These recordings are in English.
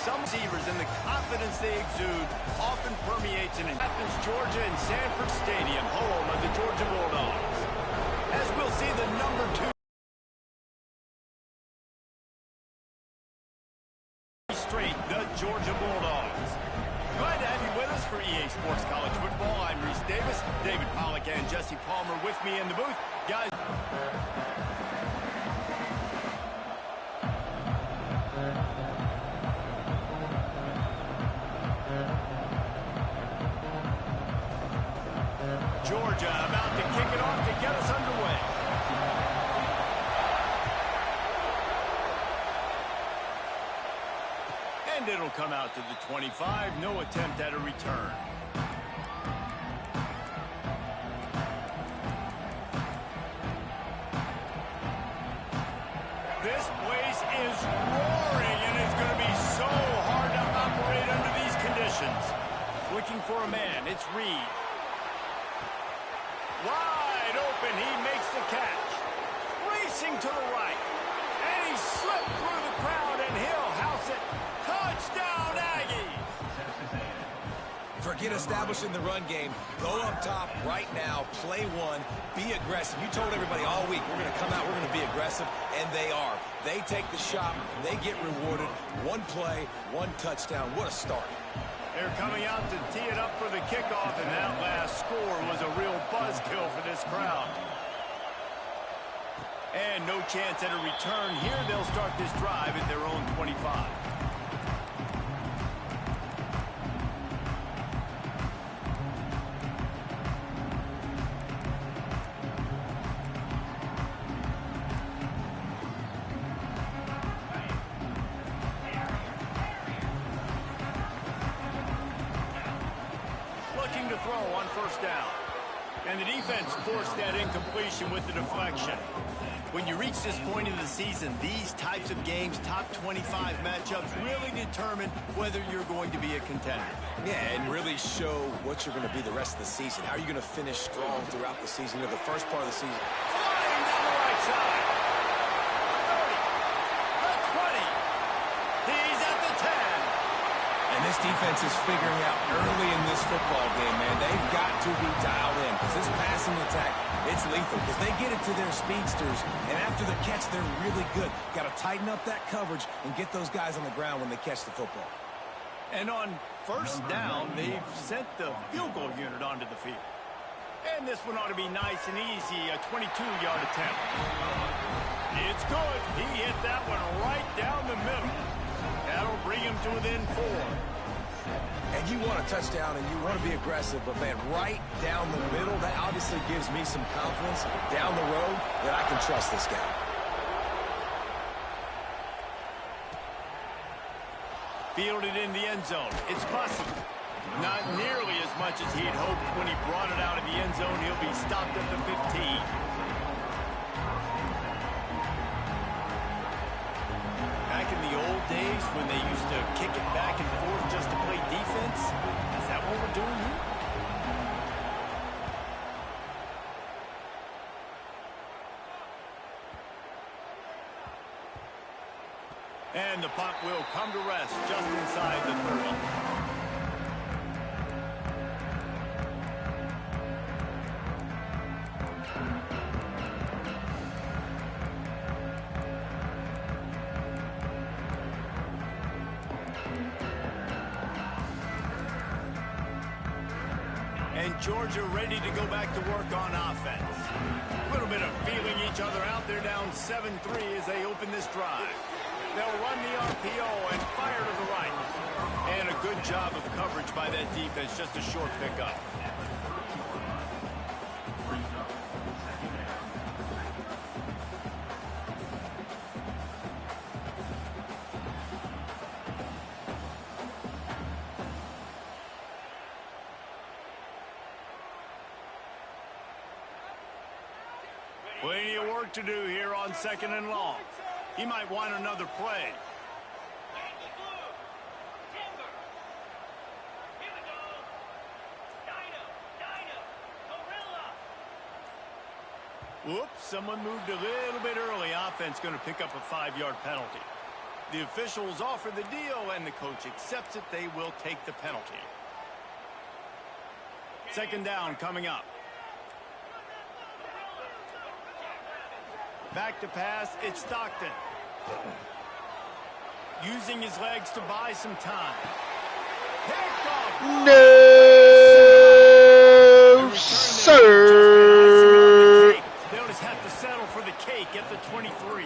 some receivers and the confidence they exude often permeates in Athens, Georgia, and Sanford Stadium, home of the Georgia Bulldogs. As we'll see, the number 2 straight, the Georgia Bulldogs. Glad to have you with us for EA Sports College Football. I'm Reese Davis, David Pollack, and Jesse Palmer with me in the booth. Guys. Georgia about to kick it off to get us underway. And it'll come out to the 25. No attempt at a return. This place is roaring, and it's going to be so hard to operate under these conditions. Looking for a man. It's Reed. Wide open, he makes the catch. Racing to the right. And he slipped through the crowd, and he'll house it. Touchdown, Aggies! Forget establishing the run game. Go up top right now. Play one. Be aggressive. You told everybody all week, we're going to come out, we're going to be aggressive, and they are. They take the shot. They get rewarded. One play, one touchdown. What a start. They're coming out to tee it up for the kickoff, and that last score was a real buzzkill for this crowd. And no chance at a return here. They'll start this drive at their own 25. To throw on first down. And the defense forced that incompletion with the deflection. When you reach this point in the season, these types of games, top 25 matchups, really determine whether you're going to be a contender. Yeah, and really show what you're going to be the rest of the season. How are you going to finish strong throughout the season, or the first part of the season? Flying down the right side. 30. The 20. He's at the 10. And this defense is figuring out early in this football game, man, they've got to be dialed in, because this passing attack, it's lethal, because they get it to their speedsters, and after the catch, they're really good. Got to tighten up that coverage and get those guys on the ground when they catch the football. And on first down, they've sent the field goal unit onto the field. And this one ought to be nice and easy, a 22-yard attempt. It's good. He hit that one right down the middle. That'll bring him to within 4. And you want a touchdown and you want to be aggressive, but man, right down the middle, that obviously gives me some confidence down the road that I can trust this guy. Fielded in the end zone. It's Bussey. Not nearly as much as he'd hoped when he brought it out of the end zone. He'll be stopped at the 15. Back in the old days when they used to kick it back and forth just to play defense, is that what we're doing here? And the punt will come to rest just inside the 30. And Georgia ready to go back to work on offense. A little bit of feeling each other out. They're down 7-3 as they open this drive. They'll run the RPO and fire to the right. And a good job of coverage by that defense. Just a short pickup. Plenty of work to do here on 2nd and long. He might want another play. Whoops, someone moved a little bit early. Offense going to pick up a 5-yard penalty. The officials offer the deal, and the coach accepts it. They will take the penalty. Second down coming up. Back to pass, it's Stockton. Using his legs to buy some time. No, sir. They'll just have to settle for the cake at the 23.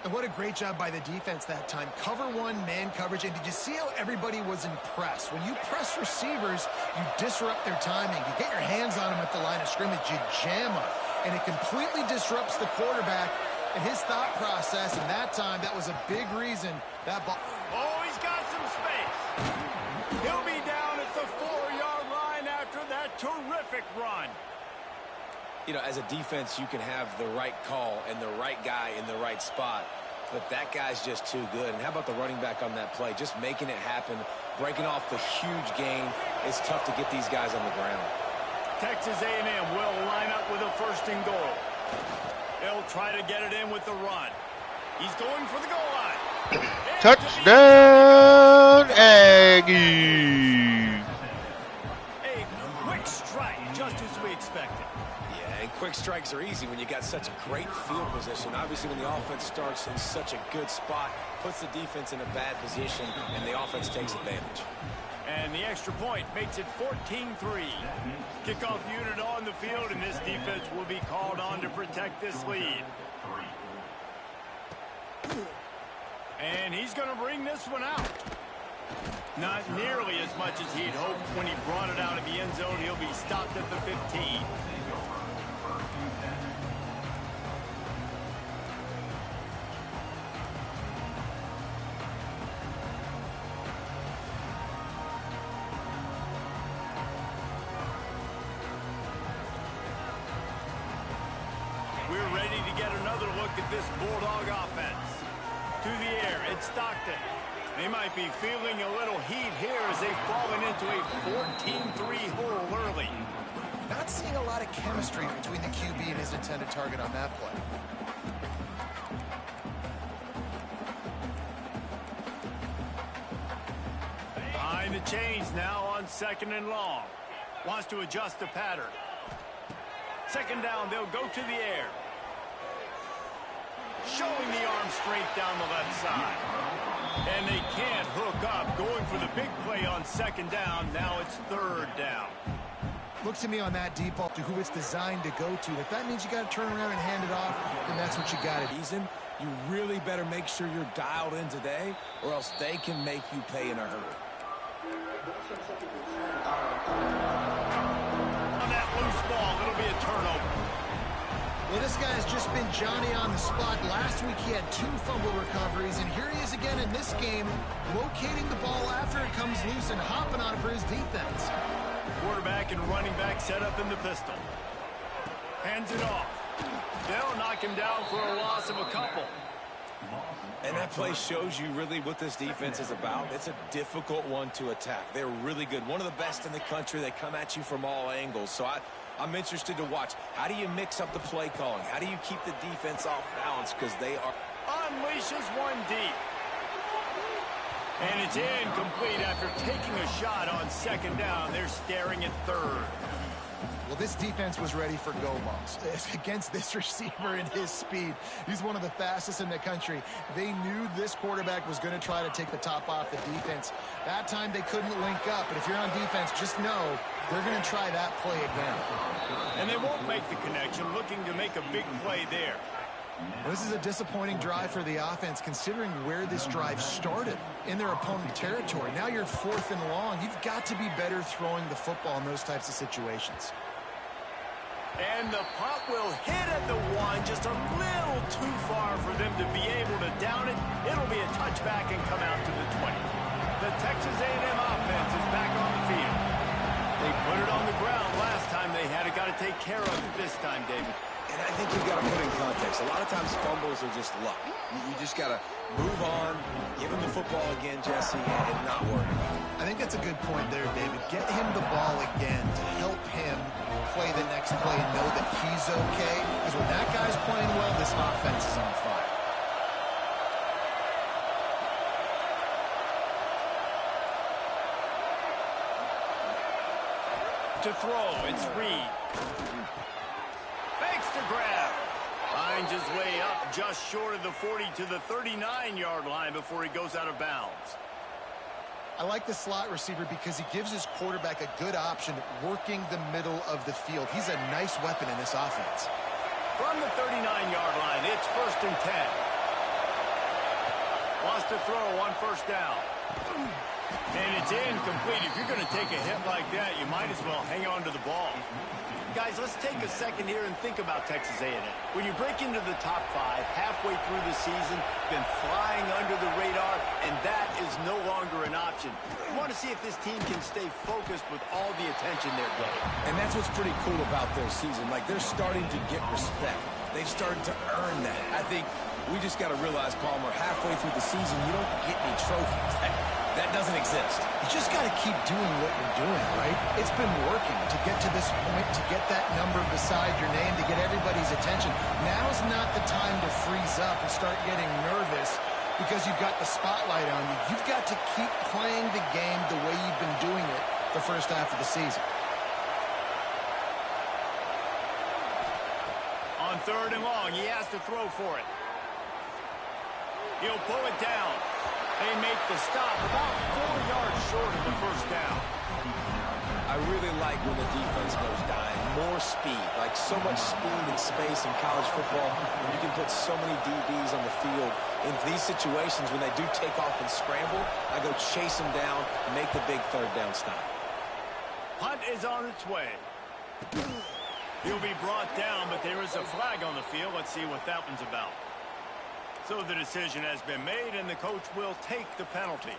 And what a great job by the defense that time. Cover one, man coverage. And did you see how everybody was impressed? When you press receivers, you disrupt their timing. You get your hands on them at the line of scrimmage. You jam them. And it completely disrupts the quarterback and his thought process. And that time, that was a big reason that ball... Oh, he's got some space. He'll be down at the 4-yard line after that terrific run. You know, as a defense, you can have the right call and the right guy in the right spot, but that guy's just too good. And how about the running back on that play? Just making it happen, breaking off the huge gain. It's tough to get these guys on the ground. Texas A&M will line up with a 1st and goal. They'll try to get it in with the run. He's going for the goal line. Touchdown, Aggies. A quick strike, just as we expected. Yeah, and quick strikes are easy when you got such a great field position. Obviously, when the offense starts in such a good spot, puts the defense in a bad position, and the offense takes advantage. And the extra point makes it 14-3. Kickoff unit on the field, and this defense will be called on to protect this lead. And he's going to bring this one out. Not nearly as much as he'd hoped when he brought it out of the end zone. He'll be stopped at the 15. We're ready to get another look at this Bulldog offense. To the air, it's Stockton. They might be feeling a little heat here as they've fallen into a 14-3 hole early. Not seeing a lot of chemistry between the QB and his intended target on that play. Behind the chains now on 2nd and long. Wants to adjust the pattern. 2nd down, they'll go to the air. Showing the arm strength down the left side. And they can't hook up. Going for the big play on 2nd down. Now it's 3rd down. Look to me on that deep ball to who it's designed to go to. If that means you got to turn around and hand it off, then that's what you got to do. You really better make sure you're dialed in today, or else they can make you pay in a hurry. On that loose ball, it'll be a turnover. Well, this guy has just been Johnny on the spot. Last week he had 2 fumble recoveries, and here he is again in this game, locating the ball after it comes loose and hopping on it for his defense. Quarterback and running back set up in the pistol. Hands it off. They'll knock him down for a loss of a couple. And that play shows you really what this defense is about. It's a difficult one to attack. They're really good. One of the best in the country. They come at you from all angles. So I'm interested to watch. How do you mix up the play calling? How do you keep the defense off balance? Because they are... Unleashes one deep. And it's incomplete after taking a shot on 2nd down. They're staring at 3rd. Well, this defense was ready for go balls. Against this receiver and his speed, he's one of the fastest in the country. They knew this quarterback was going to try to take the top off the defense. That time they couldn't link up, but if you're on defense, just know they're going to try that play again. And they won't make the connection, looking to make a big play there. Well, this is a disappointing drive for the offense, considering where this drive started, in their opponent territory. Now you're 4th and long. You've got to be better throwing the football in those types of situations. And the punt will hit at the 1, just a little too far for them to be able to down it. It'll be a touchback and come out to the 20. The Texas A&M offense is back on the field. They put it on the ground last time. They had it, got to take care of it this time, David. And I think you've got to put in context. A lot of times fumbles are just luck. You just got to move on, give him the football again, Jesse, and not worry about it. I think that's a good point there, David. Get him the ball again to help him play the next play and know that he's okay. Because when that guy's playing well, this offense is on fire. To throw, it's Reed. Makes the grab. Finds his way up just short of the 40 to the 39-yard line before he goes out of bounds. I like the slot receiver because he gives his quarterback a good option working the middle of the field. He's a nice weapon in this offense. From the 39-yard line, it's 1st and 10. Wants to throw on 1st down. And it's incomplete. If you're going to take a hit like that, you might as well hang on to the ball. Guys, let's take a second here and think about Texas A&M. When you break into the top 5 halfway through the season, been flying under the radar, and that is no longer an option. You want to see if this team can stay focused with all the attention they're getting. And that's what's pretty cool about their season. Like, they're starting to get respect. They've started to earn that. I think we just got to realize, Palmer, halfway through the season, you don't get any trophies. That doesn't exist. You just got to keep doing what you're doing, right? It's been working to get to this point, to get that number beside your name, to get everybody's attention. Now's not the time to freeze up and start getting nervous because you've got the spotlight on you. You've got to keep playing the game the way you've been doing it the first half of the season. On 3rd and long, he has to throw for it. He'll pull it down. They make the stop about 4 yards short of the 1st down. I really like when the defense goes dime. More speed, like so much speed and space in college football. You can put so many DBs on the field. In these situations, when they do take off and scramble, I go chase them down and make the big 3rd down stop. Punt is on its way. He'll be brought down, but there is a flag on the field. Let's see what that one's about. So the decision has been made, and the coach will take the penalty.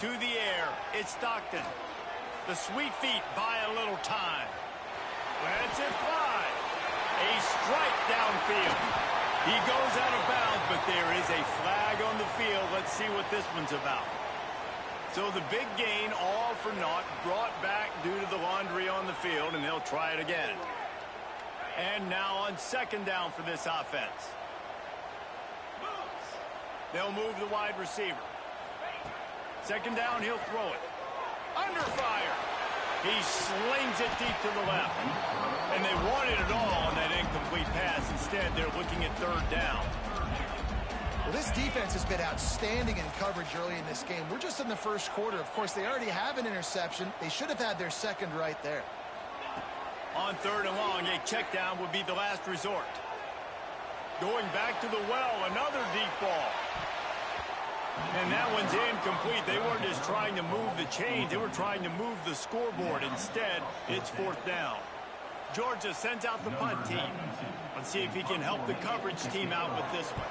To the air, it's Stockton. The sweet feet buy a little time. Lets it fly. A strike downfield. He goes out of bounds, but there is a flag on the field. Let's see what this one's about. So the big gain, all for naught, brought back due to the laundry on the field, and they'll try it again. And now on 2nd down for this offense. They'll move the wide receiver. 2nd down, he'll throw it. Under fire. He slings it deep to the left. And they wanted it all on that incomplete pass. Instead, they're looking at 3rd down. Well, this defense has been outstanding in coverage early in this game. We're just in the 1st quarter. Of course, they already have an interception. They should have had their 2nd right there. On 3rd and long, a check down would be the last resort. Going back to the well, another deep ball. And that one's incomplete. They weren't just trying to move the chains. They were trying to move the scoreboard. Instead, it's 4th down. Georgia sends out the punt team. Let's see if he can help the coverage team out with this one.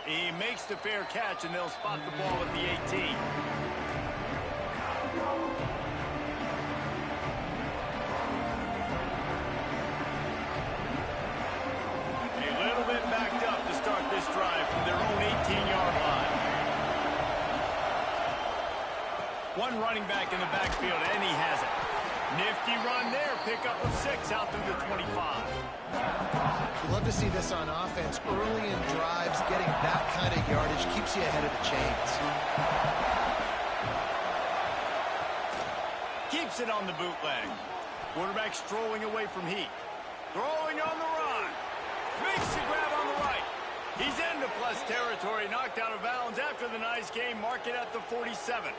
He makes the fair catch, and they'll spot the ball at the 18. A little bit backed up to start this drive from their own 18-yard line. One running back in the backfield, and he has it. Nifty run there. Pickup of 6 out through the 25. You love to see this on offense. Early in drives, getting that kind of yardage keeps you ahead of the chains. Keeps it on the bootleg. Quarterback strolling away from Heat. Throwing on the run. Makes the grab on the right. He's into plus territory. Knocked out of bounds after the nice game. Mark it at the 47.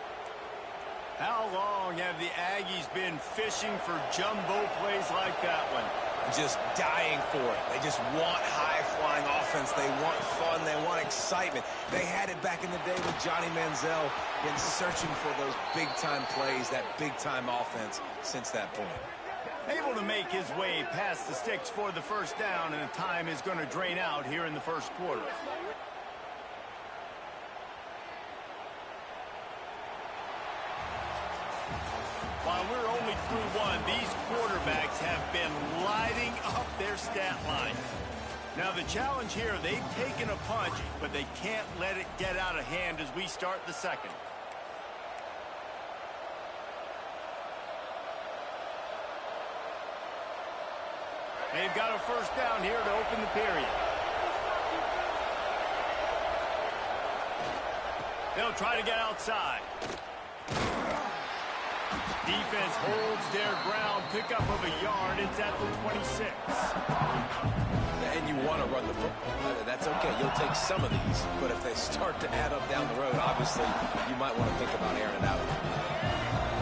How long have the Aggies been fishing for jumbo plays like that one? Just dying for it. They just want high-flying offense. They want fun. They want excitement. They had it back in the day with Johnny Manziel. Been searching for those big-time plays, that big-time offense since that point. Able to make his way past the sticks for the 1st down, and the time is going to drain out here in the 1st quarter. While we're only through one, these quarterbacks have been lighting up their stat line. Now the challenge here, they've taken a punch, but they can't let it get out of hand as we start the 2nd. They've got a first down here to open the period. They'll try to get outside. Defense holds their ground, pickup of a yard. It's at the 26. And you want to run the football. That's okay. You'll take some of these. But if they start to add up down the road, obviously, you might want to think about airing it out.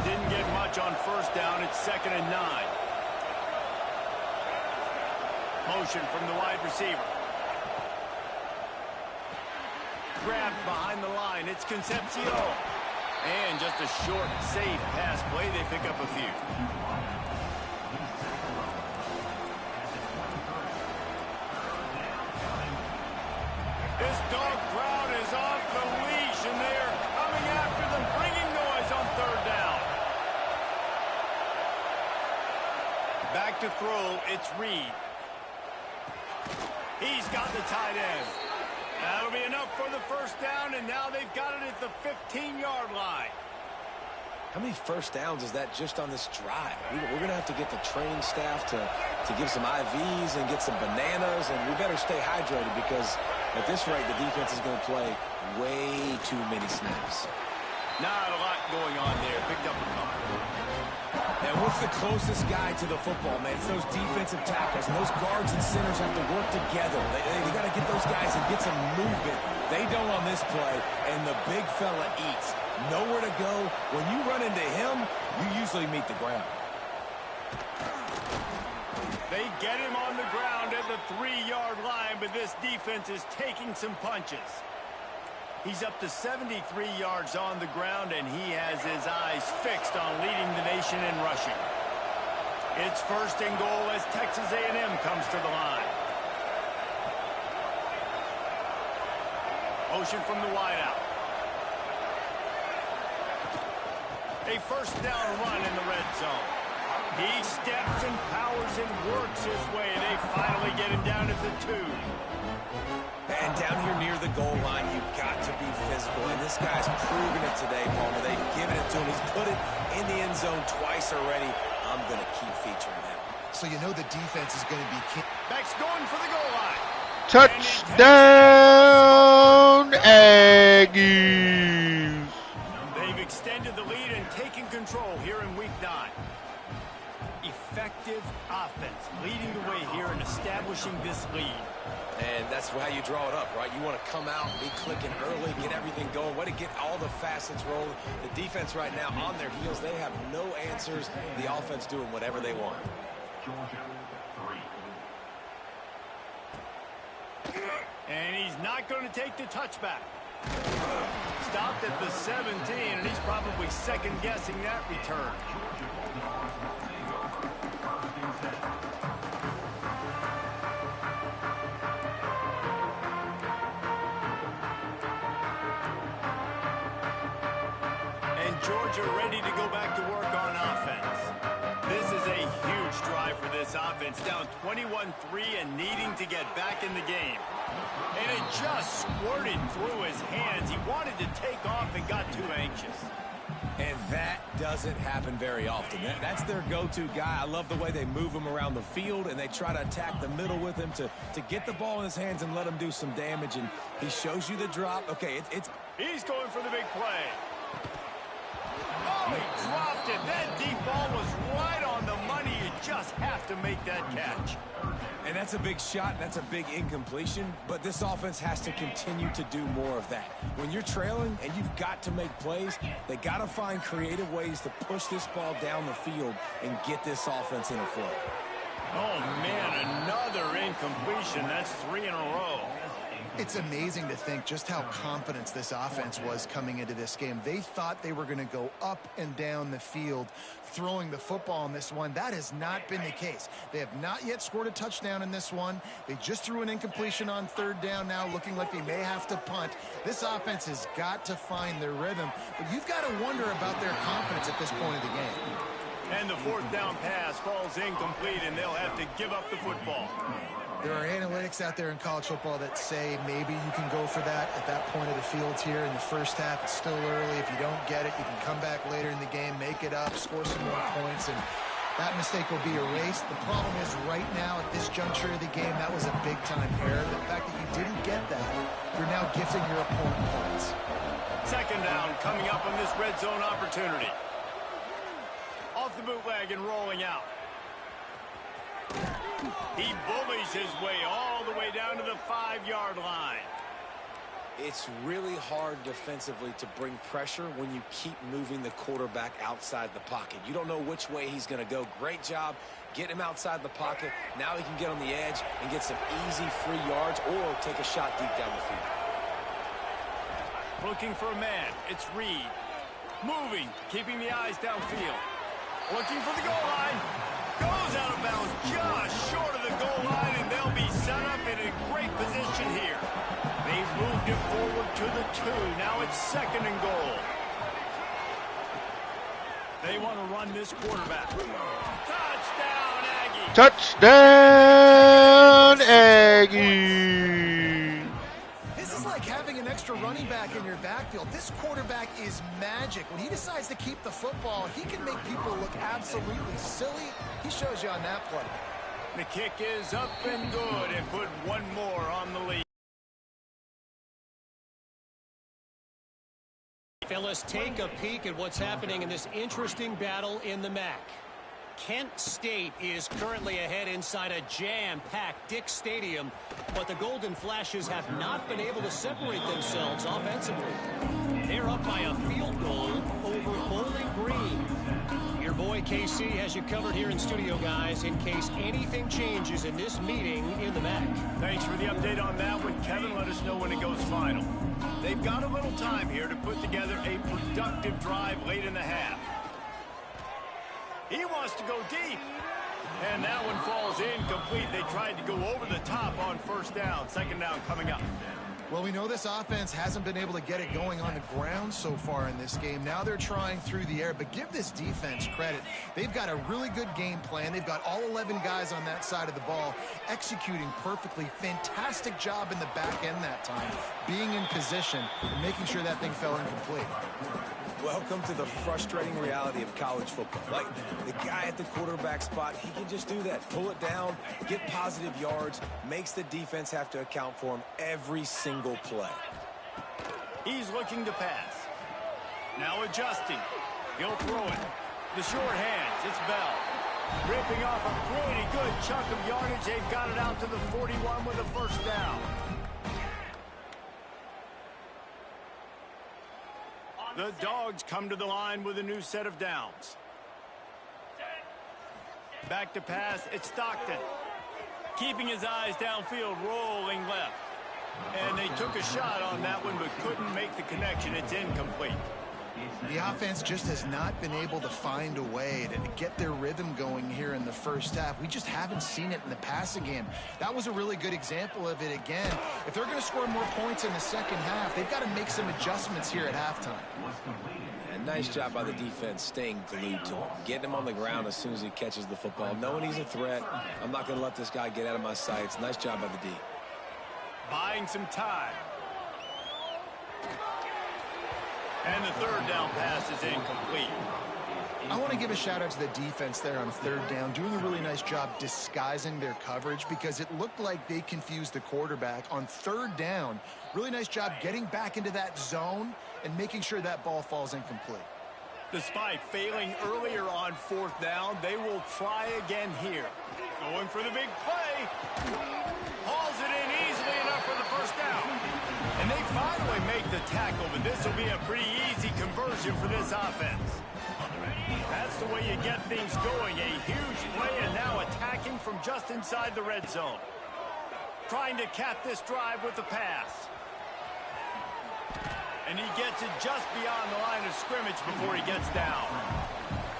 Didn't get much on first down. It's 2nd and 9. Motion from the wide receiver. Grabbed behind the line. It's Concepcion. And just a short, safe pass play. They pick up a few. This dog crowd is off the leash, and they are coming after them, bringing noise on 3rd down. Back to throw. It's Reed. He's got the tight end. That'll be enough for the first down, and now they've got it at the 15-yard line. How many first downs is that just on this drive? We're going to have to get the training staff to give some IVs and get some bananas, and we better stay hydrated because at this rate, the defense is going to play way too many snaps. Not a lot going on there. Picked up a couple. And what's the closest guy to the football, man? It's those defensive tackles, and those guards and centers have to work together. They got to get those guys and get some movement. They don't on this play, and the big fella eats. Nowhere to go. When you run into him, you usually meet the ground. They get him on the ground at the 3-yard line, but this defense is taking some punches. He's up to 73 yards on the ground, and he has his eyes fixed on leading the nation in rushing. It's 1st and goal as Texas A&M comes to the line. Motion from the wideout. A first down run in the red zone. He steps and powers and works his way. They finally get him down at the 2. And down here near the goal line, you've got to be physical. And this guy's proven it today, Palmer. They've given it to him. He's put it in the end zone twice already. I'm going to keep featuring him. So you know the defense is going to be key. Beck's going for the goal line. Touchdown, Aggies. They've extended the lead and taken control here in Week 9. Effective offense leading the way here and establishing this lead. And that's how you draw it up, right? You want to come out, be clicking early, get everything going, way to get all the facets rolling. The defense right now on their heels, they have no answers. The offense doing whatever they want. And he's not going to take the touchback. Stopped at the 17, and he's probably second-guessing that return. Georgia ready to go back to work on offense. This is a huge drive for this offense, down 21-3 and needing to get back in the game. And it just squirted through his hands. He wanted to take off and got too anxious. And that doesn't happen very often. That's their go-to guy. I love the way they move him around the field, and they try to attack the middle with him to get the ball in his hands and let him do some damage. And he shows you the drop. Okay, He's going for the big play. Oh, he dropped it. That deep ball was right on the money. You just have to make that catch. And that's a big shot, and that's a big incompletion, but this offense has to continue to do more of that. When you're trailing and you've got to make plays, they got to find creative ways to push this ball down the field and get this offense in a flow. Oh, man, another incompletion. That's 3 in a row. It's amazing to think just how confident this offense was coming into this game. They thought they were going to go up and down the field throwing the football in this one. That has not been the case. They have not yet scored a touchdown in this one. They just threw an incompletion on 3rd down now, looking like they may have to punt. This offense has got to find their rhythm, but you've got to wonder about their confidence at this point of the game. And the 4th down pass falls incomplete, and they'll have to give up the football. There are analytics out there in college football that say maybe you can go for that at that point of the field here in the first half. It's still early. If you don't get it, you can come back later in the game, make it up, score some more points. And That mistake will be erased. The problem is right now at this juncture of the game, that was a big-time error. The fact that you didn't get that, you're now gifting your opponent points. Second down coming up on this red zone opportunity. Off the bootleg and rolling out. He bullies his way all the way down to the 5-yard line. It's really hard defensively to bring pressure when you keep moving the quarterback outside the pocket. You don't know which way he's going to go. Great job getting him outside the pocket. Now he can get on the edge and get some easy free yards or take a shot deep down the field. Looking for a man. It's Reed. Moving, keeping the eyes downfield. Looking for the goal line. Goes out of bounds just short of the goal line, and they'll be set up in a great position here. They've moved it forward to the 2. Now it's second and goal. They want to run this quarterback. Touchdown, Aggie. Touchdown, Aggie. This is like having an extra running back in your backfield. This quarterback is magic. When he decides to keep the football, he can make people look absolutely silly. He shows you on that play. The kick is up and good, and put one more on the lead. Fellas, take a peek at what's happening in this interesting battle in the MAC. Kent State is currently ahead inside a jam-packed Dick Stadium, but the Golden Flashes have not been able to separate themselves offensively. They're up by a field goal over Bowling Green. Your boy KC has you covered here in studio, guys, in case anything changes in this meeting in the MAC. Thanks for the update on that one, Kevin. Let us know when it goes final. They've got a little time here to put together a productive drive late in the half. He wants to go deep. And that one falls incomplete. They tried to go over the top on first down. Second down coming up. Well, we know this offense hasn't been able to get it going on the ground so far in this game. Now they're trying through the air, but give this defense credit. They've got a really good game plan. They've got all 11 guys on that side of the ball executing perfectly. Fantastic job in the back end that time, being in position and making sure that thing fell incomplete. Welcome to the frustrating reality of college football. Like, the guy at the quarterback spot, he can just do that. Pull it down, get positive yards, makes the defense have to account for him every single play. He's looking to pass. Now adjusting. He'll throw it. The short hands. It's Bell. Ripping off a pretty good chunk of yardage. They've got it out to the 41 with a first down. The Dogs come to the line with a new set of downs. Back to pass, it's Stockton. Keeping his eyes downfield, rolling left. And they took a shot on that one, but couldn't make the connection. It's incomplete. The offense just has not been able to find a way to get their rhythm going here in the first half. We just haven't seen it in the passing game. That was a really good example of it again. If they're going to score more points in the second half, they've got to make some adjustments here at halftime. And nice job by the defense staying glued to him. Getting him on the ground as soon as he catches the football. Knowing he's a threat, I'm not going to let this guy get out of my sights. Nice job by the D. Buying some time. And the third down pass is incomplete. I want to give a shout out to the defense there on third down, doing a really nice job disguising their coverage because it looked like they confused the quarterback on third down. Really nice job getting back into that zone and making sure that ball falls incomplete. Despite failing earlier on fourth down, they will try again here. Going for the big play. Hauls it in easily enough for the first down. And they finally make the tackle, but this will be a pretty easy conversion for this offense. That's the way you get things going. A huge play and now attacking from just inside the red zone. Trying to cap this drive with the pass. And he gets it just beyond the line of scrimmage before he gets down.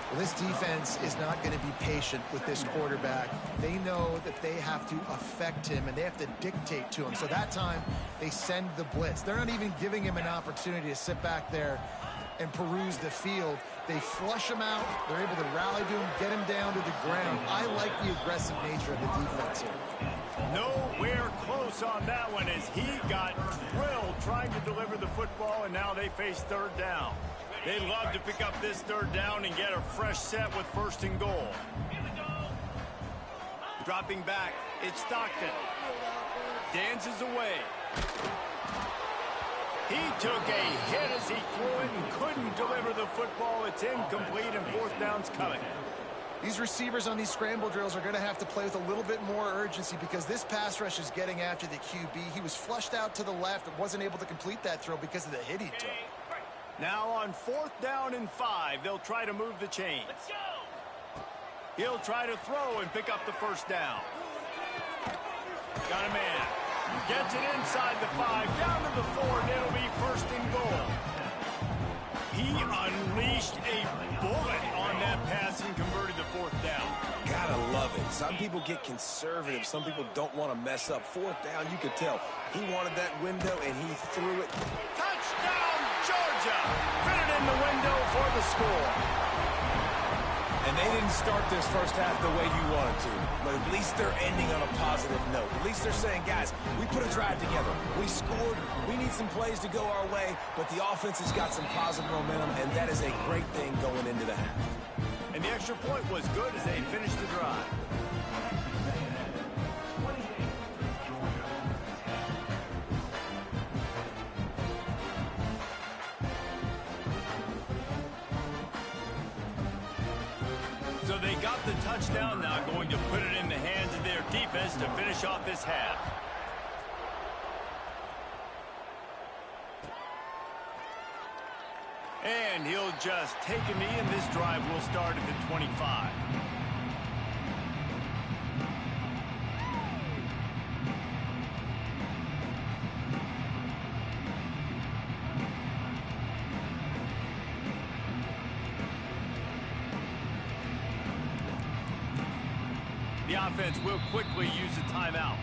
Well, this defense is not going to be patient with this quarterback. They know that they have to affect him and they have to dictate to him. So that time, they send the blitz. They're not even giving him an opportunity to sit back there and peruse the field. They flush him out. They're able to rally to him, get him down to the ground. I like the aggressive nature of the defense here. Nowhere close on that one as he got drilled trying to deliver the football, and now they face third down. They'd love to pick up this third down and get a fresh set with 1st and goal. Dropping back, it's Stockton. Dances away. He took a hit as he threw it and couldn't deliver the football. It's incomplete and 4th down's coming. These receivers on these scramble drills are going to have to play with a little bit more urgency because this pass rush is getting after the QB. He was flushed out to the left and wasn't able to complete that throw because of the hit he took. Now on 4th down and 5, they'll try to move the chains. He'll try to throw and pick up the 1st down. Got a man. Gets it inside the 5, down to the 4, and it'll be 1st and goal. He unleashed a bullet on that pass and converted the 4th down. Gotta love it. Some people get conservative. Some people don't want to mess up. 4th down, you could tell. He wanted that window, and he threw it. Touchdown, Georgia! Fit it in the window for the score. And they didn't start this first half the way you wanted to. But at least they're ending on a positive note. At least they're saying, guys, we put a drive together. We scored. We need some plays to go our way. But the offense has got some positive momentum, and that is a great thing going into the half. And the extra point was good as they finished the drive. So they got the touchdown, now going to put it in the hands of their defense to finish off this half. And he'll just take a knee, and this drive will start at the 25. The offense will quickly use a timeout.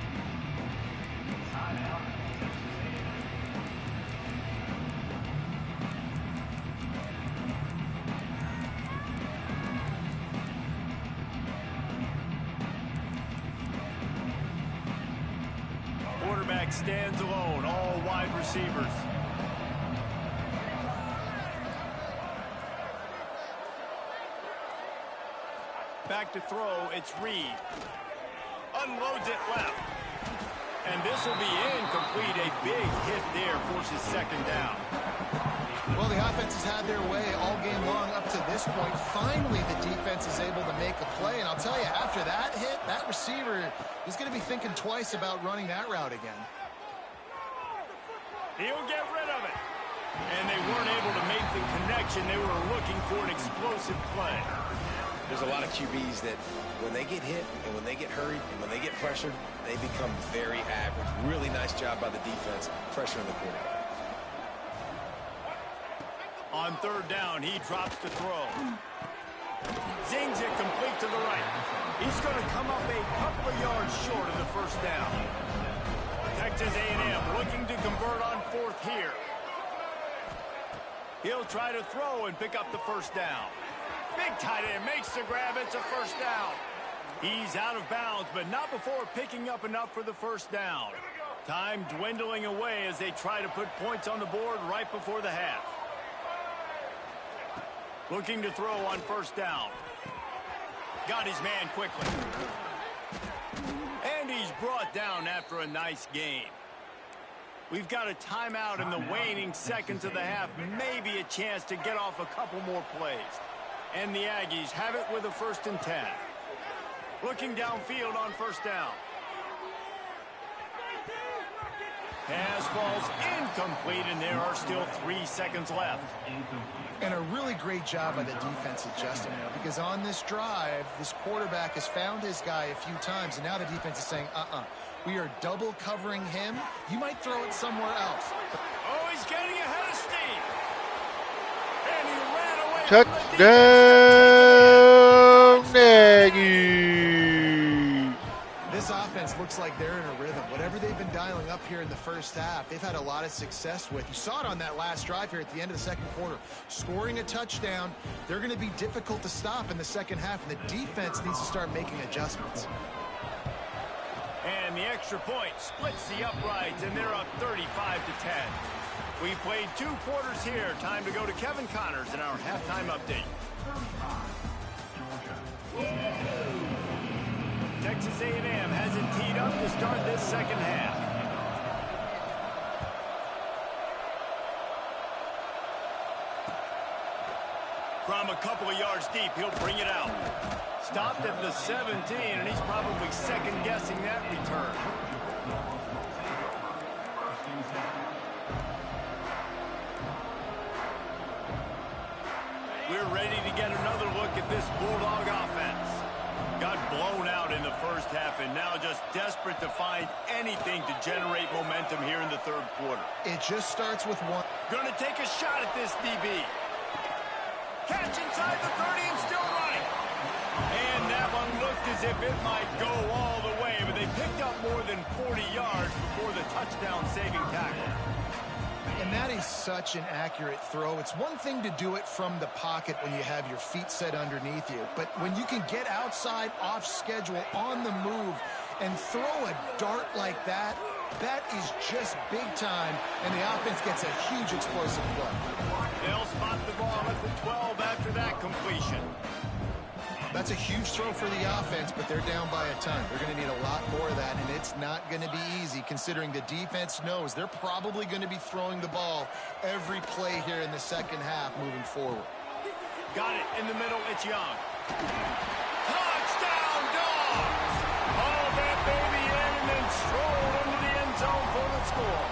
Quarterback stands alone, all wide receivers. Back to throw, it's Reed. Unloads it left. And this will be incomplete. A big hit there forces 2nd down. Well, the offense has had their way all game long up to this point. Finally, the defense is able to make a play. And I'll tell you, after that hit, that receiver is going to be thinking twice about running that route again. He'll get rid of it. And they weren't able to make the connection. They were looking for an explosive play. There's a lot of QBs that when they get hit and when they get hurried and when they get pressured, they become very average. Really nice job by the defense, pressuring the quarterback. On 3rd down, he drops the throw. Zings it complete to the right. He's going to come up a couple of yards short of the 1st down. Texas A&M looking to convert on 4th here. He'll try to throw and pick up the 1st down. Big tight end makes the grab. It's a 1st down. He's out of bounds, but not before picking up enough for the 1st down. Time dwindling away as they try to put points on the board right before the half. Looking to throw on 1st down. Got his man quickly. And he's brought down after a nice gain. We've got a timeout in the waning seconds of the half. Maybe a chance to get off a couple more plays. And the Aggies have it with a 1st and 10. Looking downfield on 1st down. Pass falls incomplete, and there are still 3 seconds left. And a really great job by the defense adjusting now, because on this drive, this quarterback has found his guy a few times, and now the defense is saying, we are double covering him. You might throw it somewhere else. Oh, he's getting ahead of steam. And he ran away. Touchdown, Aggies! This offense looks like they're in a rhythm. Whatever they've been dialing up here in the 1st half, they've had a lot of success with. You saw it on that last drive here at the end of the 2nd quarter. Scoring a touchdown, they're going to be difficult to stop in the 2nd half, and the defense needs to start making adjustments. And the extra point splits the uprights, and they're up 35-10. We played 2 quarters here. Time to go to Kevin Connors in our halftime update. Texas A&M has it teed up to start this second half. From a couple of yards deep, he'll bring it out. Stopped at the 17, and he's probably second-guessing that return. We're ready to get another look at this Bulldog offense. Got blown out in the first half and now just desperate to find anything to generate momentum here in the third quarter. It just starts with one. Gonna take a shot at this DB. Catch inside the 30 and still running. And that one looked as if it might go all the way, but they picked up more than 40 yards before the touchdown-saving tackle. And that is such an accurate throw. It's one thing to do it from the pocket when you have your feet set underneath you, but when you can get outside, off schedule, on the move, and throw a dart like that, that is just big time, and the offense gets a huge explosive play. They'll spot the ball at the 12 after that completion. That's a huge throw for the offense, but they're down by a ton. They're going to need a lot more of that, and it's not going to be easy considering the defense knows they're probably going to be throwing the ball every play here in the second half moving forward. Got it in the middle. It's Young. Touchdown, Dogs! Haul that baby in and then stroll into the end zone for the score.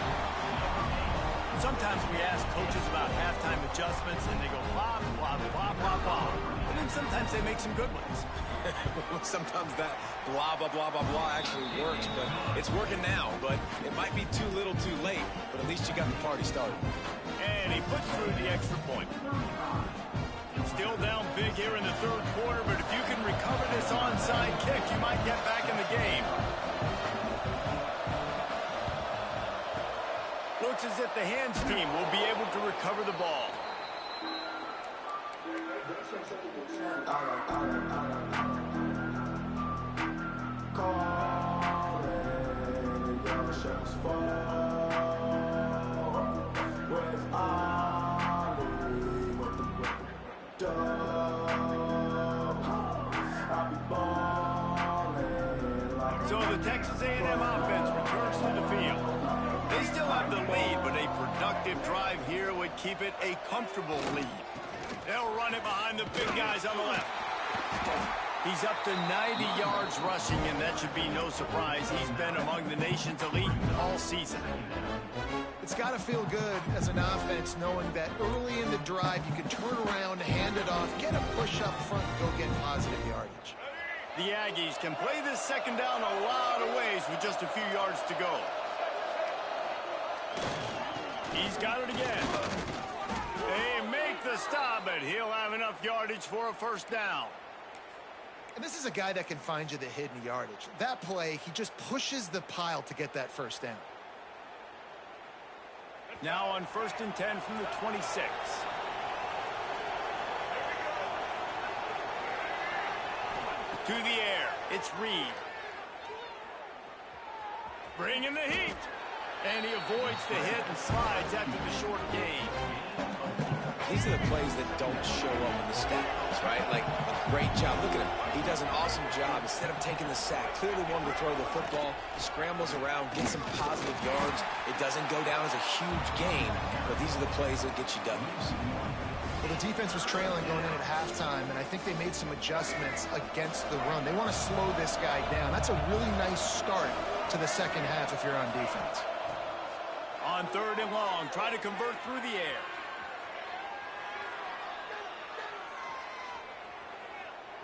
Sometimes we ask coaches about halftime adjustments, and they go blah, blah, blah, blah, blah. And then sometimes they make some good ones. Sometimes that blah, blah, blah, blah, blah actually works, but it's working now. But it might be too little too late, but at least you got the party started. And he puts through the extra point. Still down big here in the third quarter, but if you can recover this onside kick, you might get back in the game. Looks as if the hands team will be able to recover the ball. So the Texas A&M offense returns to the field. They still have the lead, but a productive drive here would keep it a comfortable lead. They'll run it behind the big guys on the left. He's up to 90 yards rushing, and that should be no surprise. He's been among the nation's elite all season. It's got to feel good as an offense knowing that early in the drive you can turn around, hand it off, get a push up front, and go get positive yardage. The Aggies can play this second down a lot of ways with just a few yards to go. He's got it again. They make the stop, but he'll have enough yardage for a first down. And this is a guy that can find you the hidden yardage. That play, he just pushes the pile to get that first down. Now on 1st and 10 from the 26. To the air, it's Reed. Bringing the heat. And he avoids the hit and slides after the short gain. These are the plays that don't show up in the stat books, right? Like a great job. Look at him. He does an awesome job. Instead of taking the sack, clearly wanted to throw the football, scrambles around, gets some positive yards. It doesn't go down as a huge gain, but these are the plays that get you W's. Well, the defense was trailing going in at halftime, and I think they made some adjustments against the run. They want to slow this guy down. That's a really nice start to the second half if you're on defense. On 3rd and long, try to convert through the air.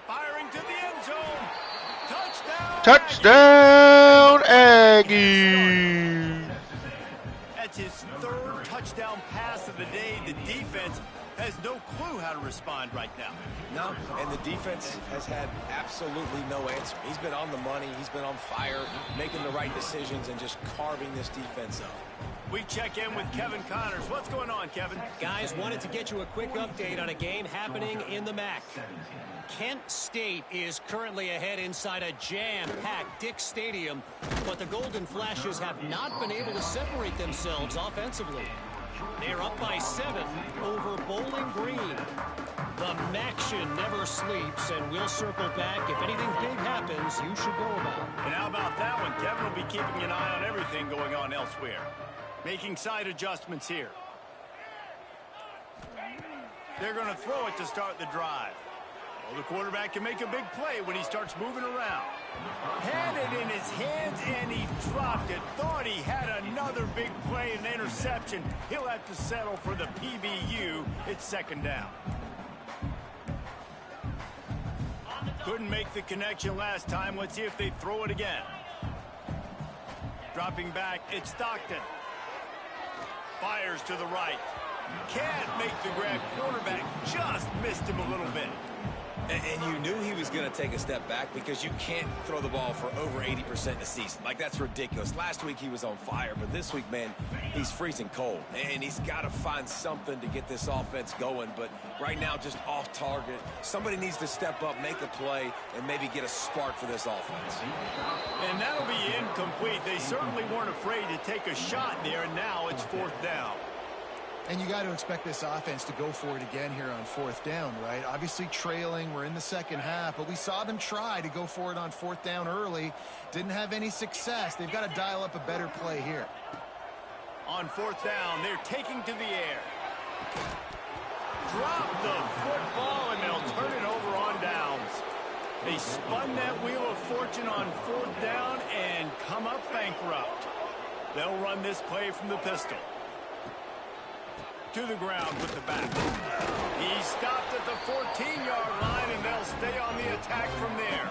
Firing to the end zone. Touchdown! Touchdown, Aggies! That's his 3rd touchdown pass of the day. The defense has no clue how to respond right now. No, and the defense has had absolutely no answer. He's been on the money. He's been on fire, making the right decisions and just carving this defense up. We check in with Kevin Connors. What's going on, Kevin? Guys, wanted to get you a quick update on a game happening in the MAC. Kent State is currently ahead inside a jam-packed Dick Stadium, but the Golden Flashes have not been able to separate themselves offensively. They're up by 7 over Bowling Green. The Maction never sleeps, and we'll circle back. If anything big happens, you should know about it. And how about that one? Kevin will be keeping an eye on everything going on elsewhere. Making side adjustments here. They're going to throw it to start the drive. Well, the quarterback can make a big play when he starts moving around. Had it in his hands, and he dropped it. Thought he had another big play and interception. He'll have to settle for the PBU. It's second down. Couldn't make the connection last time. Let's see if they throw it again. Dropping back, it's Stockton. Fires to the right. Can't make the grab. Quarterback just missed him a little bit. And you knew he was going to take a step back because you can't throw the ball for over 80% in a season. Like, that's ridiculous. Last week he was on fire, but this week, man, he's freezing cold. And he's got to find something to get this offense going. But right now, just off target. Somebody needs to step up, make a play, and maybe get a spark for this offense. And that'll be incomplete. They certainly weren't afraid to take a shot there, and now it's fourth down. And you got to expect this offense to go for it again here on fourth down, right? Obviously trailing, we're in the second half, but we saw them try to go for it on fourth down early. Didn't have any success. They've got to dial up a better play here. On fourth down, they're taking to the air. Drop the football, and they'll turn it over on downs. They spun that wheel of fortune on fourth down and come up bankrupt. They'll run this play from the pistol. To the ground with the back. He stopped at the 14-yard line, and they'll stay on the attack from there.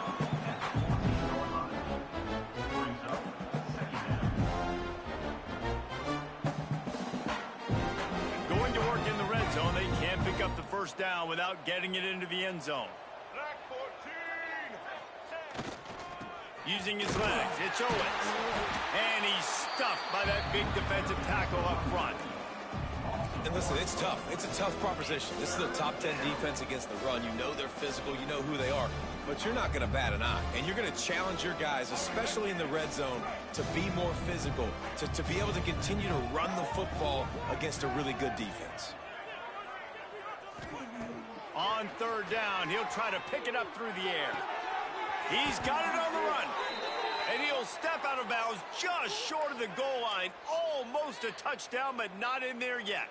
Going to work in the red zone. They can't pick up the first down without getting it into the end zone. Using his legs, it's Owens. And he's stuffed by that big defensive tackle up front. And listen, it's tough. It's a tough proposition. This is a top 10 defense against the run. You know they're physical. You know who they are. But you're not going to bat an eye. And you're going to challenge your guys, especially in the red zone, to be more physical, to be able to continue to run the football against a really good defense. On third down, he'll try to pick it up through the air. He's got it on the run. And he'll step out of bounds just short of the goal line. Almost a touchdown, but not in there yet.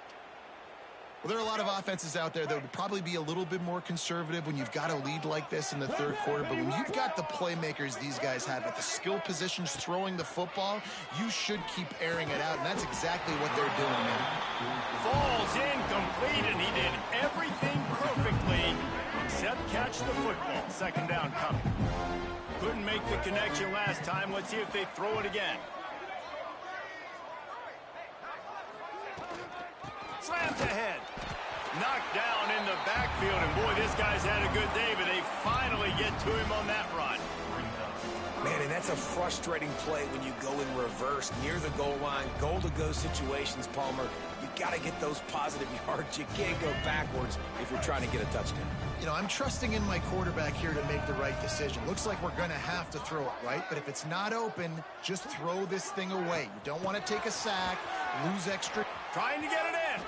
Well, there are a lot of offenses out there that would probably be a little bit more conservative when you've got a lead like this in the third quarter. But when you've got the playmakers these guys have at the skill positions throwing the football, you should keep airing it out. And that's exactly what they're doing, man. Falls incomplete, and he did everything perfectly except catch the football. Second down coming. Couldn't make the connection last time. Let's see if they throw it again. Slams ahead. Knocked down in the backfield, and boy, this guy's had a good day, but they finally get to him on that run. Man, and that's a frustrating play when you go in reverse near the goal line, goal-to-go situations, Palmer. You got to get those positive yards. You can't go backwards if you're trying to get a touchdown. You know, I'm trusting in my quarterback here to make the right decision. Looks like we're going to have to throw it, right? But if it's not open, just throw this thing away. You don't want to take a sack, lose extra. Trying to get it in.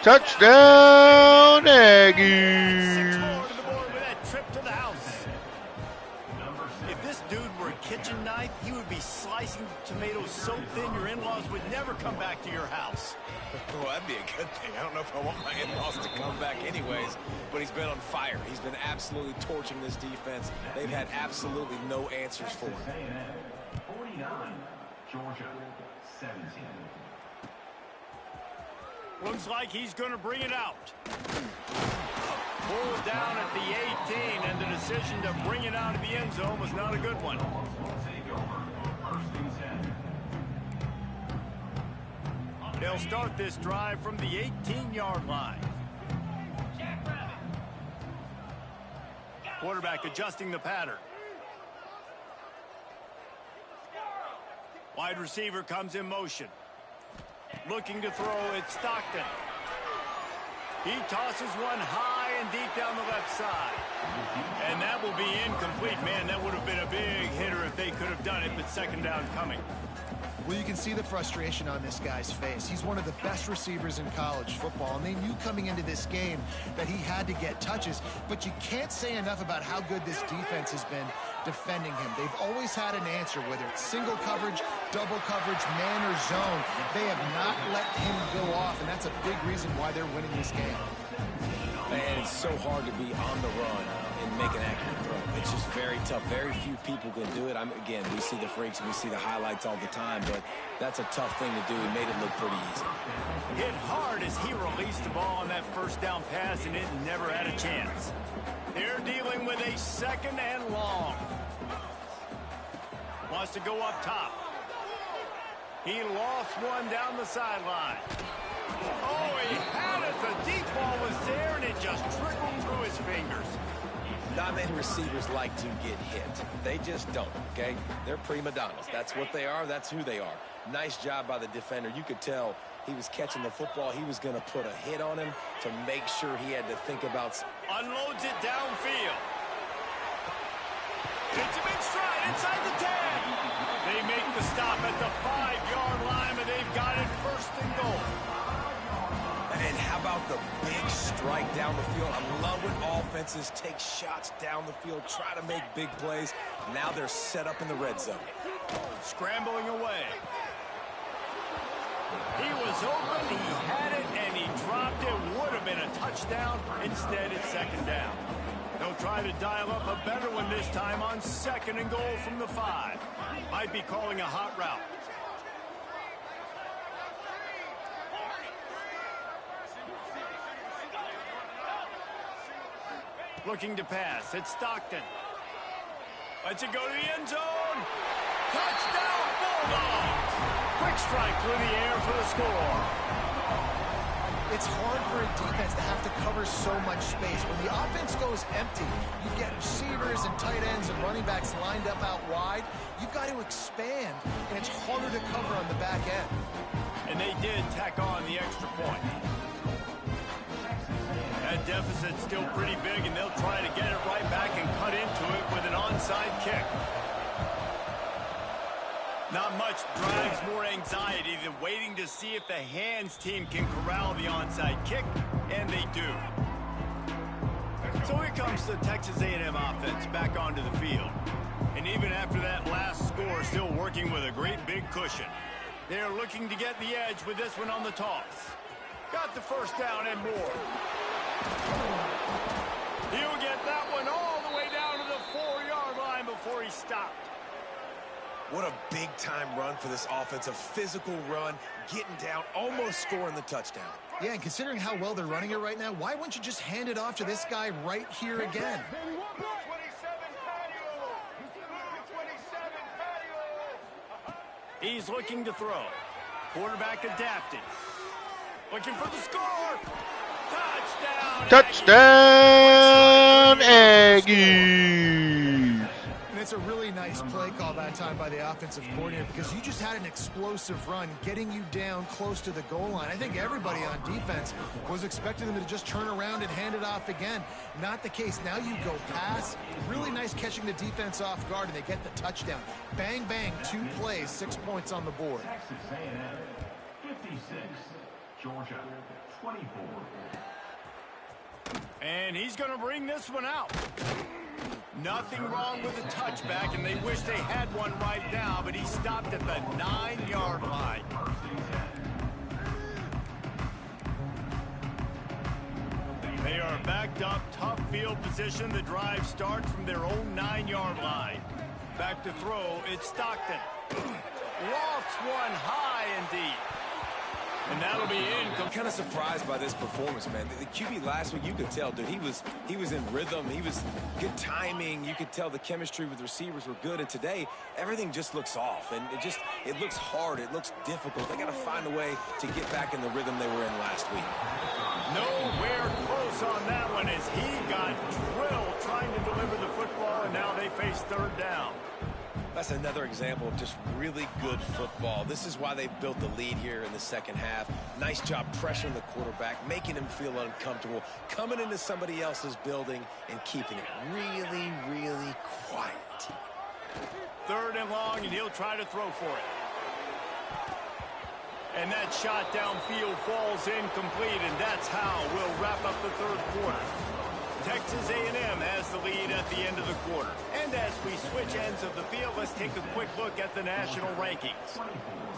Touchdown, Aggies. 6 more to the board with that trip to the house. If this dude were a kitchen knife, he would be slicing tomatoes so thin your in-laws would never come back to your house. Well, that'd be a good thing. I don't know if I want my in-laws to come back anyways, but he's been on fire. He's been absolutely torching this defense. They've had absolutely no answers for him. 49, Georgia, 17. Looks like he's going to bring it out. Pulled down at the 18, and the decision to bring it out of the end zone was not a good one. They'll start this drive from the 18-yard line. Quarterback adjusting the pattern. Wide receiver comes in motion. Looking to throw, it's Stockton. He tosses one high, playing deep down the left side. And that will be incomplete. Man, that would have been a big hitter if they could have done it, but second down coming. Well, you can see the frustration on this guy's face. He's one of the best receivers in college football, and they knew coming into this game that he had to get touches, but you can't say enough about how good this defense has been defending him. They've always had an answer, whether it's single coverage, double coverage, man or zone. They have not let him go off, and that's a big reason why they're winning this game. Man, it's so hard to be on the run and make an accurate throw. It's just very tough. Very few people can do it. Again, we see the freaks and we see the highlights all the time, but that's a tough thing to do. He made it look pretty easy. Hit hard as he released the ball on that first down pass, and it never had a chance. They're dealing with a second and long. Wants to go up top. He lost one down the sideline. Oh, he had it. The deep ball was there, and it just trickled through his fingers. Not many receivers like to get hit. They just don't, okay? They're prima donnas. That's what they are. That's who they are. Nice job by the defender. You could tell he was catching the football. He was going to put a hit on him to make sure he had to think about... Unloads it downfield. Hits him in stride inside the 10. They make the stop at the 5-yard line, and they've got it first and goal. And how about the big strike down the field? I love when offenses take shots down the field, try to make big plays. Now they're set up in the red zone. Scrambling away. He was open, he had it, and he dropped it. Would have been a touchdown. Instead, it's second down. They'll try to dial up a better one this time on second and goal from the 5. Might be calling a hot route. Looking to pass. It's Stockton. Lets it go to the end zone. Touchdown, Bulldogs! Quick strike through the air for the score. It's hard for a defense to have to cover so much space. When the offense goes empty, you get receivers and tight ends and running backs lined up out wide. You've got to expand, and it's harder to cover on the back end. And they did tack on the extra point. That deficit's still pretty big, and they'll try to get it right back and cut into it with an onside kick. Not much drives more anxiety than waiting to see if the hands team can corral the onside kick, and they do. So here comes the Texas A&M offense back onto the field. And even after that last score, still working with a great big cushion. They're looking to get the edge with this one on the toss. Got the first down and more. He'll get that one all the way down to the 4-yard line before he stopped. What a big-time run for this offense. A physical run, getting down, almost scoring the touchdown. Yeah, and considering how well they're running it right now, why wouldn't you just hand it off to this guy right here again? He's looking to throw. Quarterback adapted. Looking for the score. Touchdown! Touchdown, Aggies! And it's a really nice play call that time by the offensive coordinator because you just had an explosive run getting you down close to the goal line. I think everybody on defense was expecting them to just turn around and hand it off again. Not the case. Now you go pass. Really nice catching the defense off guard, and they get the touchdown. Bang, bang, 2 plays, 6 points on the board. Texas A&M 56, Georgia 24. And he's going to bring this one out. Nothing wrong with the touchback, and they wish they had one right now, but he stopped at the 9-yard line. They are backed up, tough field position. The drive starts from their own 9-yard line. Back to throw, it's Stockton. Lofts one high and deep. And that'll be in. I'm kind of surprised by this performance, man. The QB last week, you could tell, dude, he was in rhythm. He was good timing. You could tell the chemistry with receivers were good. And today, everything just looks off. And it looks hard. It looks difficult. They got to find a way to get back in the rhythm they were in last week. Nowhere close on that one as he got drilled trying to deliver the football, and now they face third down. That's another example of just really good football. This is why they've built the lead here in the second half. Nice job pressuring the quarterback, making him feel uncomfortable, coming into somebody else's building and keeping it really, really quiet. 3rd and long, and he'll try to throw for it. And that shot downfield falls incomplete, and that's how we'll wrap up the 3rd quarter. Texas A&M has the lead at the end of the quarter. And as we switch ends of the field, let's take a quick look at the national rankings.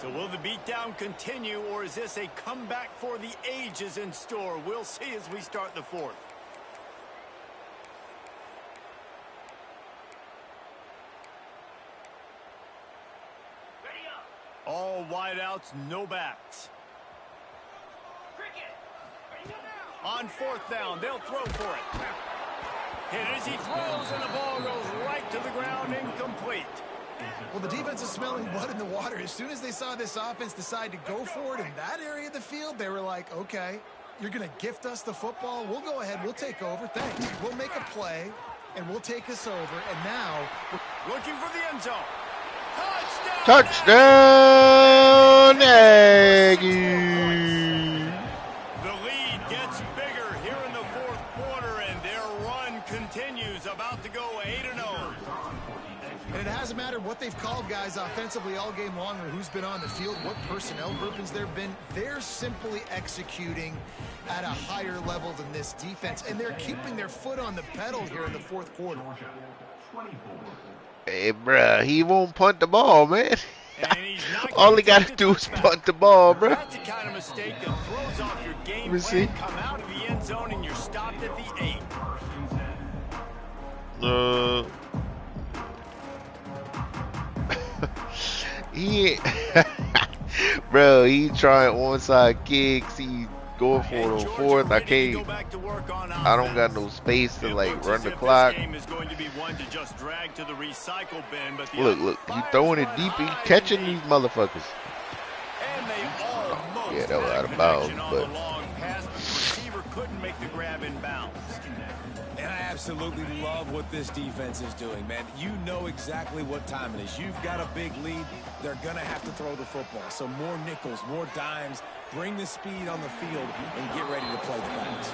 So will the beatdown continue, or is this a comeback for the ages in store? We'll see as we start the 4th. All wideouts, no backs. On 4th down, they'll throw for it. Hit as he throws, and the ball goes right to the ground, incomplete. Well, the defense is smelling blood in the water. As soon as they saw this offense decide to go for it in that area of the field, they were like, okay, you're going to gift us the football. We'll go ahead. We'll take over. Thanks. We'll make a play, and we'll take us over. And now, looking for the end zone. Touchdown! Touchdown, Aggies! The lead gets bigger here in the 4th quarter, and their run continues, about to go 8-0. and it hasn't mattered what they've called guys offensively all game long or who's been on the field, what personnel groupings there have been. They're simply executing at a higher level than this defense, and they're keeping their foot on the pedal here in the 4th quarter. Hey, bruh, he won't punt the ball, man. And he's not All he got to do is punt the ball, bruh. That's the kind of mistake that throws off your game plan. See? Come out of the end zone, and you're stopped at the 8. He, bro, he trying onside kicks. He going for it on 4th. I can't. I don't got no space to like run the clock. Look, he throwing it deep. He catching these motherfuckers. Yeah, that was out of bounds, but. Couldn't make the grab in bounds. And I absolutely love what this defense is doing, man. You know exactly what time it is. You've got a big lead. They're going to have to throw the football. So more nickels, more dimes. Bring the speed on the field and get ready to play the backs.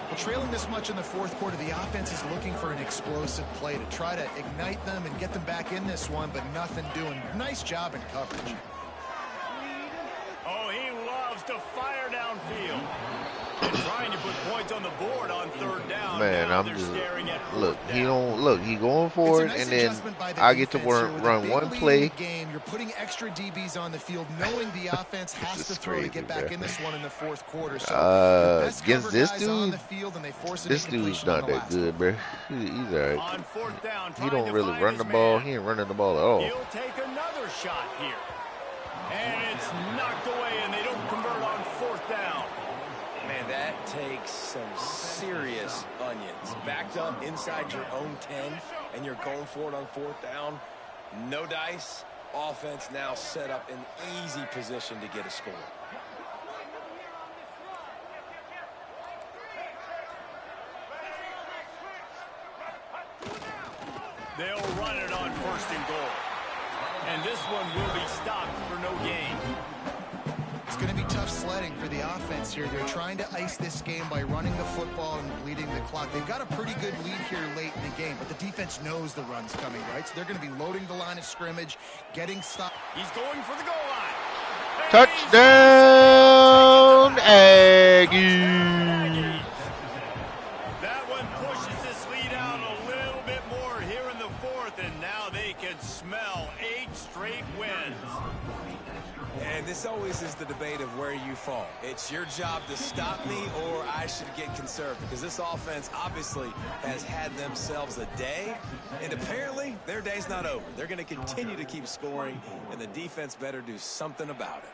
Well, trailing this much in the 4th quarter, the offense is looking for an explosive play to try to ignite them and get them back in this one, but nothing doing. Nice job in coverage. Oh, he loves to fire downfield. And trying to put points on the board on 3rd down. Man, now I'm they're just staring at look. 4th He down. don't look. He going for it, Nice and then adjustment by the I get to defense here with a run big one lead in play. the game. You're putting extra DBs on the field, knowing the offense has This to is throw to crazy, get back bro. in this one in the 4th quarter. So the best Against cover this guys on dude, the field, and they force an this dude's incompletion on not the that last good, bro. He's alright. On 4th down, He trying don't to really find run his the ball. man. He ain't running the ball at all. He'll take another shot here. And it's knocked away, and they don't convert on 4th down. Man, that takes some serious onions. Backed up inside your own 10, and you're going for it on 4th down. No dice. Offense now set up in easy position to get a score. They'll run it on 1st and goal. And this one will be stopped for no gain. It's going to be tough sledding for the offense here. They're trying to ice this game by running the football and bleeding the clock. They've got a pretty good lead here late in the game, but the defense knows the run's coming, right? So they're going to be loading the line of scrimmage, getting stopped. He's going for the goal line. Touchdown, Aggies! That one pushes this lead out a little bit more here in the 4th, and now they can smell 8 straight wins. And this always is the debate of where you fall. It's your job to stop me, or I should get conserved, because this offense obviously has had themselves a day, and apparently their day's not over. They're going to continue to keep scoring, and the defense better do something about it.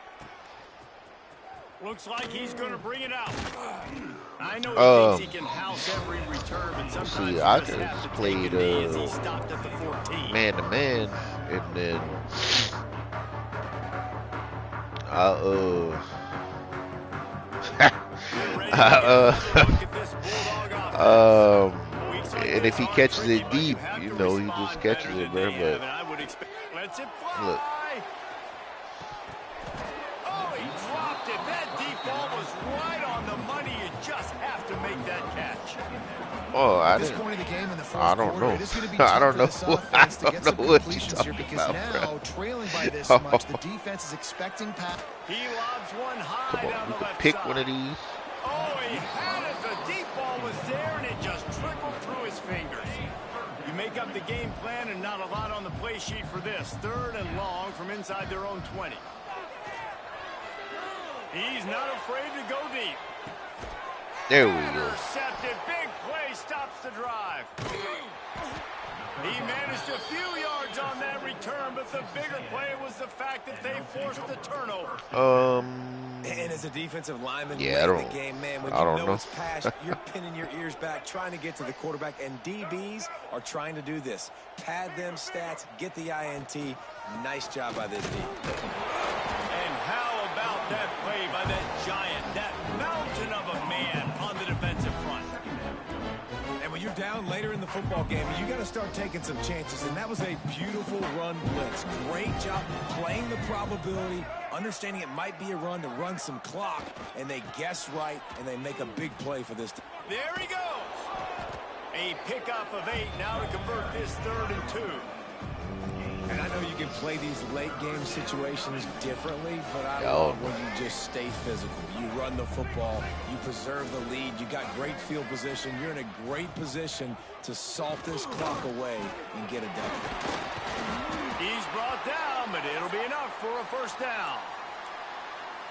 Looks like he's going to bring it out. I know he thinks he can house every return, but sometimes I just could have have to played take a knee as he stopped at the 14. man to man, and then and if he catches it deep, you know, he just catches it, bro. But would expect. Lets it fly. Look. Oh, he dropped it. That deep ball was right on the money. You just have to make that catch. Oh, At this point of the game in the fourth I don't quarter, know. it is going to be I tough don't for know. this offense to get some what you completions here talking because about, now, bro. trailing by this much, the defense is expecting pass. He lobs one high Come down on, the you can left pick side. one of these. Oh, he had it. The deep ball was there, and it just trickled through his fingers. You make up the game plan, and not a lot on the play sheet for this. 3rd and long from inside their own 20. He's not afraid to go deep. There we go. Intercepted. Big play stops the drive. He managed a few yards on that return, but the bigger play was the fact that they forced the turnover. And as a defensive lineman, Yeah, late I in don't- the game, man, when I you don't know. it's past, you're pinning your ears back, trying to get to the quarterback, and DBs are trying to do this. Pad them stats, get the INT. Nice job by this D. And how about that play by that giant, that mountain of a man on the defensive front? And when you're down later in the football game, you got to start taking some chances, and that was a beautiful run blitz. Great job playing the probability, understanding it might be a run to run some clock, and they guess right, and they make a big play for this. There he goes. A pickup of 8 now to convert this 3rd and 2. And I know you can play these late-game situations differently, but I Oh. love when you just stay physical. You run the football, you preserve the lead, you got great field position, you're in a great position to salt this clock away and get it done. He's brought down, but it'll be enough for a 1st down.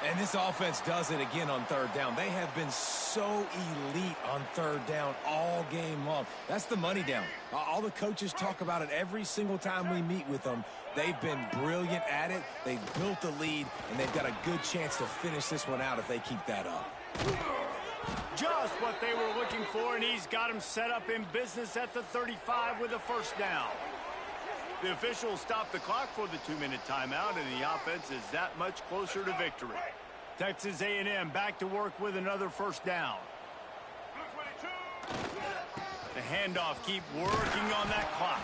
And this offense does it again on 3rd down. They have been so elite on 3rd down all game long. That's the money down. All the coaches talk about it every single time we meet with them. They've been brilliant at it. They've built the lead, and they've got a good chance to finish this one out if they keep that up. Just what they were looking for, and he's got him set up in business at the 35 with a 1st down. The officials stopped the clock for the 2-minute timeout, and the offense is that much closer to victory. Texas A&M back to work with another 1st down. The handoff, keep working on that clock.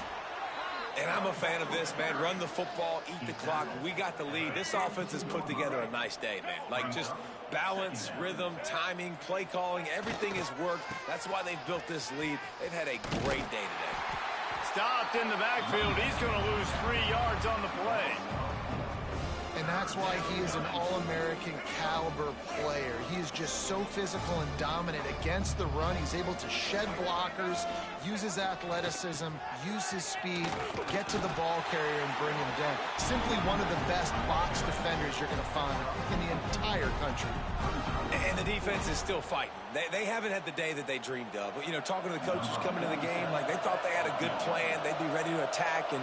And I'm a fan of this, man. Run the football, eat the clock. We got the lead. This offense has put together a nice day, man. Like just balance, rhythm, timing, play calling, everything has worked. That's why they've built this lead. They've had a great day today. Stopped in the backfield. He's going to lose 3 yards on the play. And that's why he is an All-American caliber player. He is just so physical and dominant against the run. He's able to shed blockers, use his athleticism, use his speed, get to the ball carrier and bring him down. Simply one of the best box defenders you're going to find in the entire country. And the defense is still fighting. They haven't had the day that they dreamed of. But, you know, talking to the coaches coming to the game, like they thought they had a good plan. They'd be ready to attack and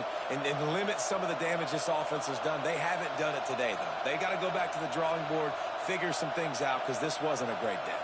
limit some of the damage this offense has done. They haven't done it today, though. They got to go back to the drawing board, figure some things out, because this wasn't a great day.